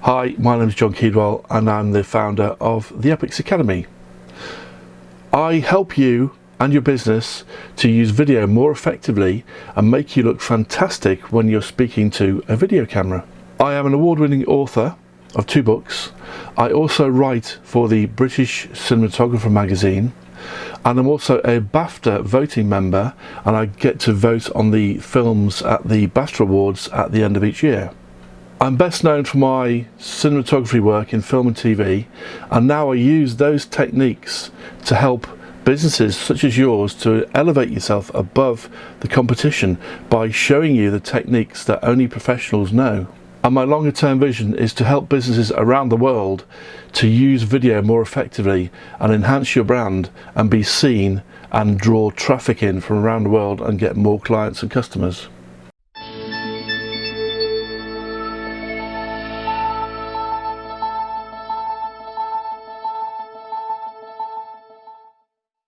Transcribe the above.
Hi, my name is John Keedwell and I'm the founder of the Epics Academy. I help you and your business to use video more effectively and make you look fantastic when you're speaking to a video camera. I am an award-winning author of 2 books. I also write for the British Cinematographer magazine, and I'm also a BAFTA voting member, and I get to vote on the films at the BAFTA Awards at the end of each year. I'm best known for my cinematography work in film and TV, and now I use those techniques to help businesses such as yours to elevate yourself above the competition by showing you the techniques that only professionals know. And my longer term vision is to help businesses around the world to use video more effectively and enhance your brand and be seen and draw traffic in from around the world and get more clients and customers.